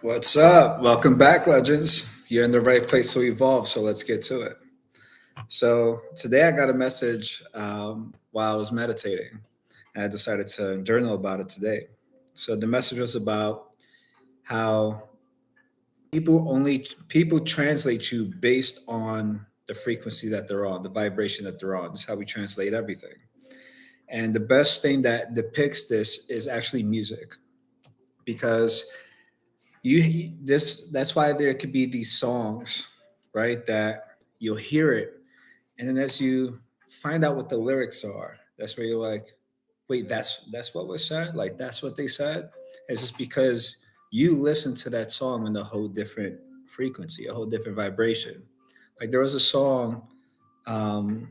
What's up? Welcome back, legends. You're in the right place to evolve, so let's get to it. So, today I got a message while I was meditating, and I decided to journal about it today. So, the message was about how people translate you based on the frequency that they're on, the vibration that they're on. That's how we translate everything. And the best thing that depicts this is actually music, because you this that's why there could be these songs, right, that you'll hear it, and then as you find out what the lyrics are, that's where you're like, wait, that's what was said, like that's what they said. It's just because you listen to that song in a whole different frequency, a whole different vibration. Like there was a song, um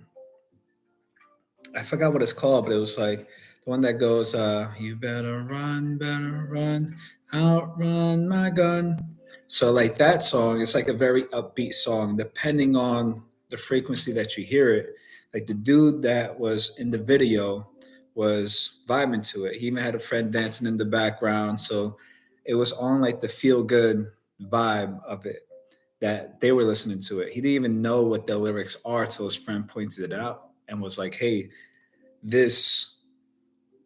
I forgot what it's called, but it was like the one that goes, "You better run, outrun my gun." So like that song, it's like a very upbeat song, depending on the frequency that you hear it. Like the dude that was in the video was vibing to it. He even had a friend dancing in the background, so it was on like the feel good vibe of it that they were listening to it. He didn't even know what the lyrics are till his friend pointed it out and was like, "Hey, this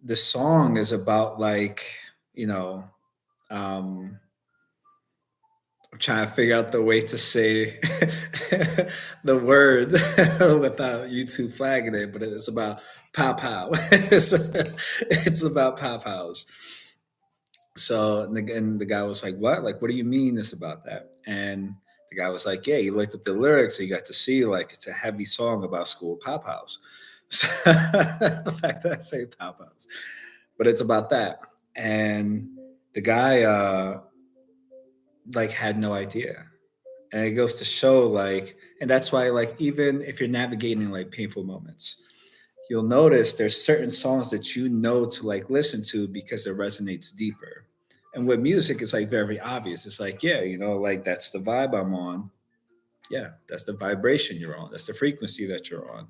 the song is about like you know um I'm trying to figure out the way to say the word without YouTube flagging it, but it's about pow pow. It's about pow pows. So and the guy was like, what do you mean it's about that? And the guy was like, yeah, he looked at the lyrics, so you got to see like it's a heavy song about school pow pows. So, the fact that I say pow pows, but it's about that. And the guy like had no idea. And it goes to show like, and that's why like even if you're navigating like painful moments, you'll notice there's certain songs that you know to like listen to because it resonates deeper. And with music, it's like very obvious. It's like, yeah, like that's the vibe I'm on. Yeah, that's the vibration you're on. That's the frequency that you're on.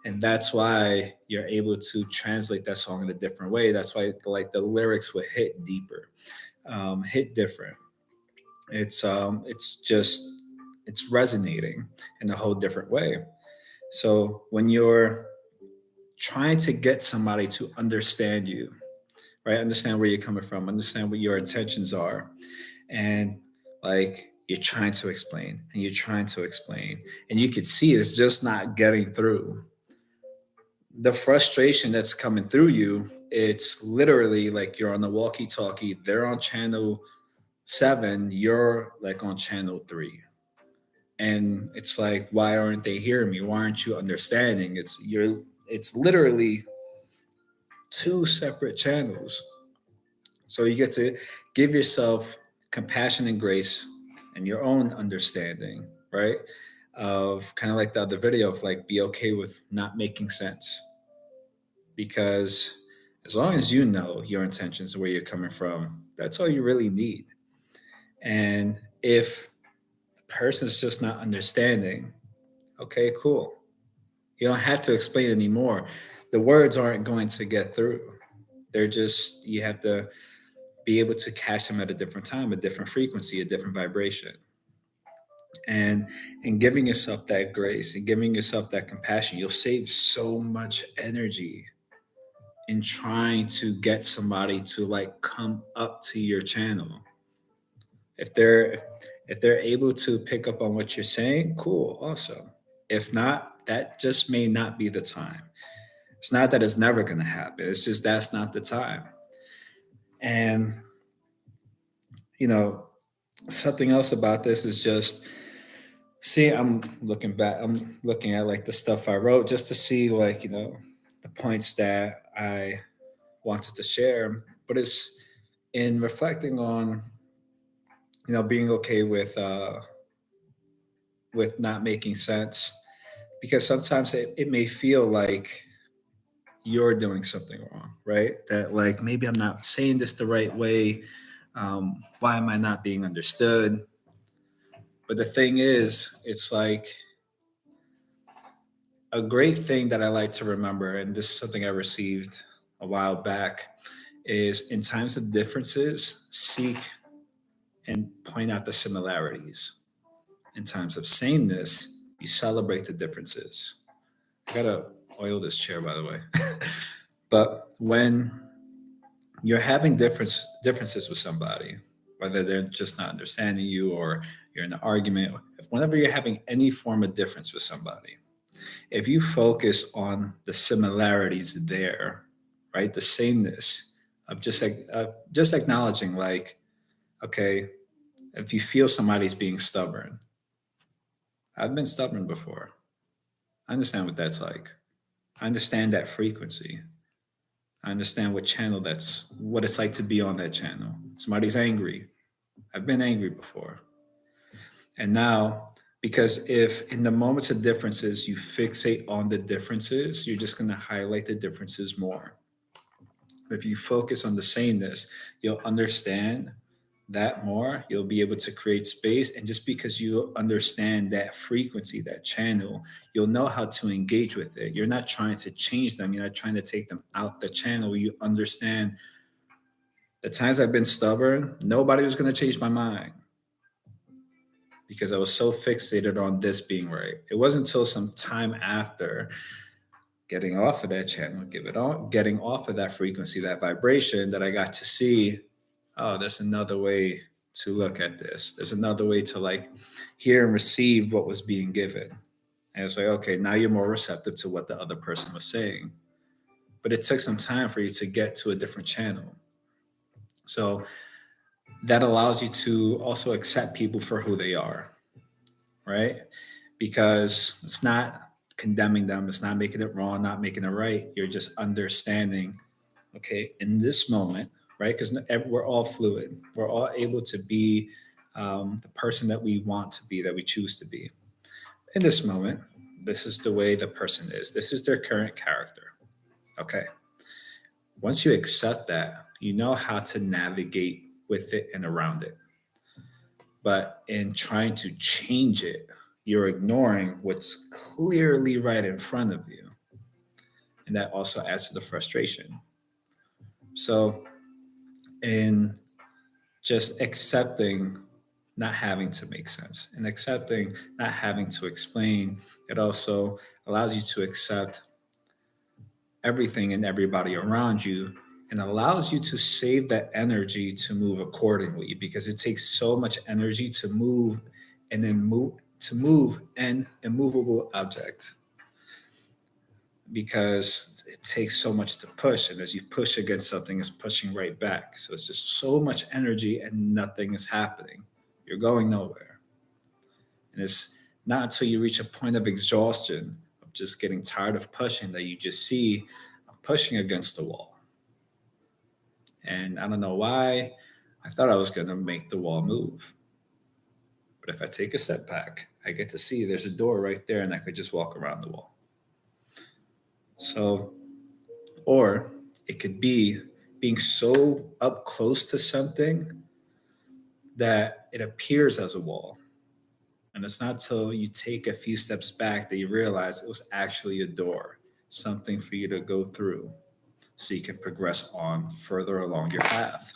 And that's why you're able to translate that song in a different way. That's why like the lyrics would hit deeper, hit different. It's resonating in a whole different way. So when you're trying to get somebody to understand you, right, understand where you're coming from, understand what your intentions are, and like you're trying to explain and you're trying to explain, and you could see it's just not getting through. The frustration that's coming through you, it's literally like you're on the walkie talkie, they're on channel 7, you're like on channel 3. And it's like, why aren't they hearing me? Why aren't you understanding? It's literally two separate channels. So you get to give yourself compassion and grace and your own understanding, right? Of kind of like the other video of like be okay with not making sense, because as long as you know your intentions, where you're coming from, that's all you really need. And if the person's just not understanding, okay, cool. You don't have to explain anymore. The words aren't going to get through. They're just, you have to be able to catch them at a different time, a different frequency, a different vibration. And in giving yourself that grace and giving yourself that compassion, you'll save so much energy in trying to get somebody to like come up to your channel. If they're able to pick up on what you're saying, cool, awesome. If not, that just may not be the time. It's not that it's never going to happen. It's just that's not the time. And you know, something else about this is just, see, I'm looking back. I'm looking at like the stuff I wrote just to see like the points that I wanted to share. But it's in reflecting on being okay with not making sense, because sometimes it may feel like you're doing something wrong, right? That like maybe I'm not saying this the right way. Why am I not being understood? But the thing is, it's like a great thing that I like to remember, and this is something I received a while back, is in times of differences, seek and point out the similarities. In times of sameness, you celebrate the differences. I gotta oil this chair, by the way. But when you're having differences with somebody, whether they're just not understanding you or you're in an argument, whenever you're having any form of difference with somebody, if you focus on the similarities there, right, the sameness of just acknowledging, like, okay, if you feel somebody's being stubborn, I've been stubborn before. I understand what that's like. I understand that frequency. I understand what it's like to be on that channel. Somebody's angry. I've been angry before. And now, because if in the moments of differences you fixate on the differences, you're just going to highlight the differences more. If you focus on the sameness, you'll understand that more. You'll be able to create space. And just because you understand that frequency, that channel, you'll know how to engage with it. You're not trying to change them, you're not trying to take them out the channel. You understand the times I've been stubborn, nobody was going to change my mind because I was so fixated on this being right. It wasn't until some time after getting off of that channel, getting off of that frequency, that vibration, that I got to see, oh, there's another way to look at this. There's another way to like hear and receive what was being given. And it's like, okay, now you're more receptive to what the other person was saying. But it took some time for you to get to a different channel. So that allows you to also accept people for who they are, right? Because it's not condemning them, it's not making it wrong, not making it right. You're just understanding, okay, in this moment, right? Because we're all fluid, we're all able to be the person that we want to be, that we choose to be. In this moment, this is the way the person is, this is their current character. Okay. Once you accept that, you know how to navigate with it and around it. But in trying to change it, you're ignoring what's clearly right in front of you. And that also adds to the frustration. So, in just accepting not having to make sense and accepting not having to explain, it also allows you to accept everything and everybody around you and allows you to save that energy to move accordingly, because it takes so much energy to move and then move an immovable object, because it takes so much to push, and as you push against something, it's pushing right back. So it's just so much energy and nothing is happening. You're going nowhere. And it's not until you reach a point of exhaustion, of just getting tired of pushing, that you just see I'm pushing against the wall. And I don't know why I thought I was going to make the wall move. But if I take a step back, I get to see there's a door right there and I could just walk around the wall. So, or it could be being so up close to something that it appears as a wall. And it's not till you take a few steps back that you realize it was actually a door, something for you to go through so you can progress on further along your path.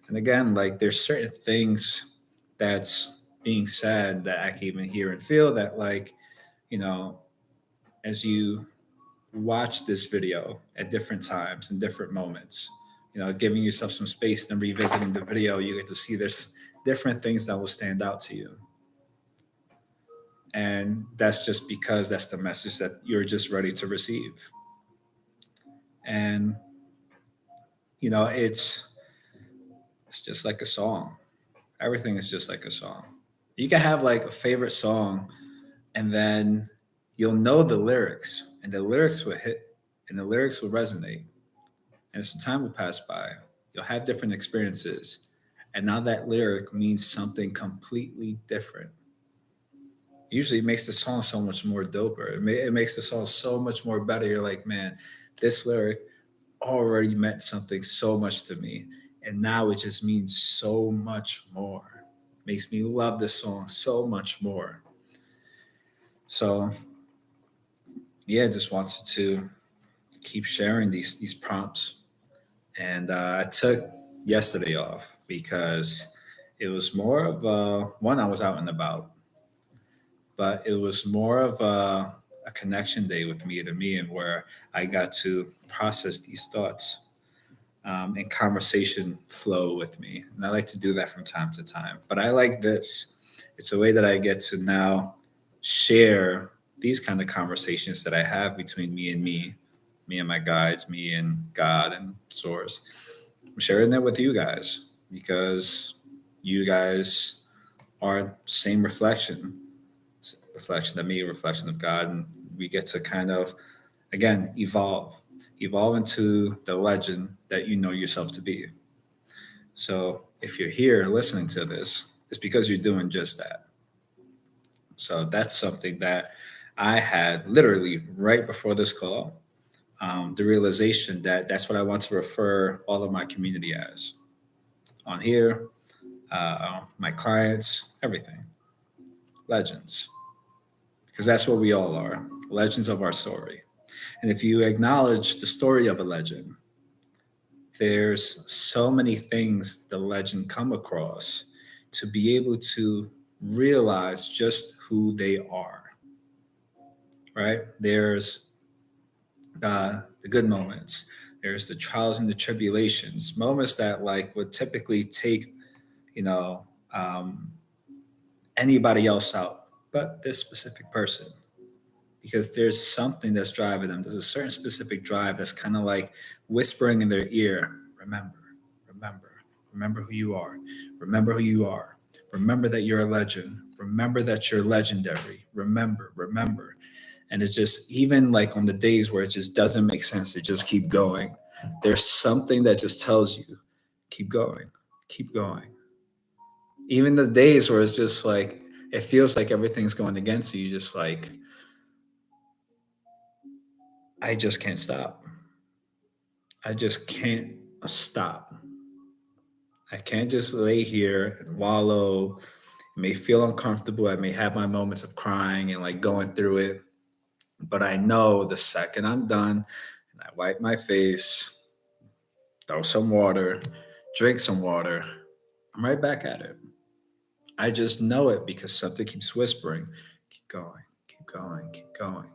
And again, like there's certain things that's being said that I can even hear and feel that, like, you know, as you watch this video at different times and different moments, giving yourself some space and revisiting the video, you get to see there's different things that will stand out to you. And that's just because that's the message that you're just ready to receive. And, it's just like a song. Everything is just like a song. You can have like a favorite song, and then you'll know the lyrics, and the lyrics will hit, and the lyrics will resonate. And as the time will pass by, you'll have different experiences. And now that lyric means something completely different. Usually it makes the song so much more doper. It makes the song so much more better. You're like, man, this lyric already meant something so much to me. And now it just means so much more. Makes me love this song so much more. So yeah, just wanted to keep sharing these prompts. And I took yesterday off because It was more of one, I was out and about, but it was more of a connection day with me and where I got to process these thoughts and conversation flow with me. And I like to do that from time to time. But I like this. It's a way that I get to now share these kind of conversations that I have between me and my guides, me and God and Source. I'm sharing that with you guys because you guys are same reflection of me, reflection of God, and we get to kind of again evolve into the legend that you know yourself to be. So if you're here listening to this, it's because you're doing just that. So that's something that I had literally right before this call. The realization that that's what I want to refer all of my community as on here, my clients, everything, legends, because that's what we all are, legends of our story. And if you acknowledge the story of a legend, there's so many things the legend come across to be able to realize just who they are, right? There's the good moments. There's the trials and the tribulations, moments that like would typically take, you know, um, anybody else out, but this specific person, because there's something that's driving them. There's a certain specific drive that's kind of like whispering in their ear, remember, remember, remember who you are, remember who you are, remember that you're a legend, remember that you're legendary, remember, remember. And it's just even like on the days where it just doesn't make sense to just keep going, there's something that just tells you, keep going, keep going. Even the days where it's just like, it feels like everything's going against you, just like, I just can't stop. I just can't stop. I can't just lay here and wallow. It may feel uncomfortable. I may have my moments of crying and like going through it. But I know the second I'm done and I wipe my face, throw some water, drink some water, I'm right back at it. I just know it because something keeps whispering, keep going, keep going, keep going.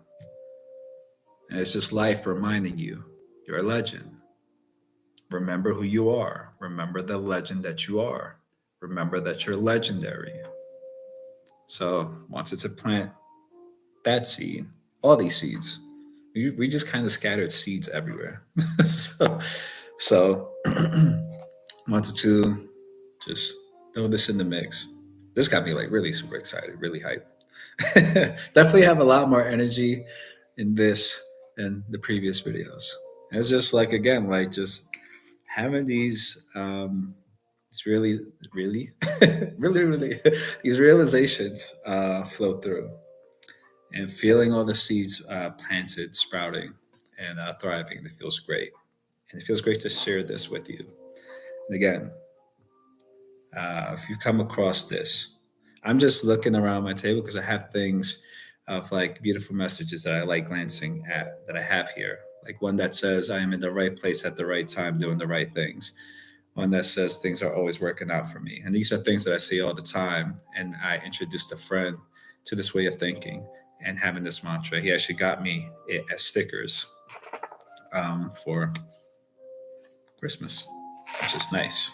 And it's just life reminding you you're a legend. Remember who you are. Remember the legend that you are. Remember that you're legendary. So, wanted to plant that seed, all these seeds. We just kind of scattered seeds everywhere. so, wanted to just throw this in the mix. This got me like really super excited, really hyped. Definitely have a lot more energy in this than the previous videos. And it's just like, again, like just having these it's really really these realizations flow through and feeling all the seeds planted sprouting and thriving. It feels great, and it feels great to share this with you. And again, if you come across this, I'm just looking around my table because I have things of like beautiful messages that I like glancing at that I have here, like one that says I am in the right place at the right time doing the right things, one that says things are always working out for me. And these are things that I say all the time. And I introduced a friend to this way of thinking and having this mantra. He actually got me it as stickers for Christmas, which is nice.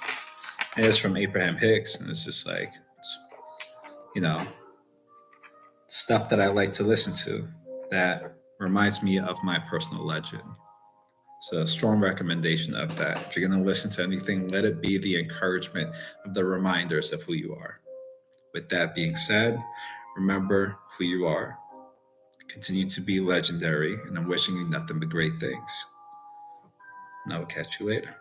And it's from Abraham Hicks. And it's just like, it's, you know, stuff that I like to listen to that reminds me of my personal legend. So, a strong recommendation of that. If you're going to listen to anything, let it be the encouragement of the reminders of who you are. With that being said, remember who you are. Continue to be legendary, and I'm wishing you nothing but great things. And I will catch you later.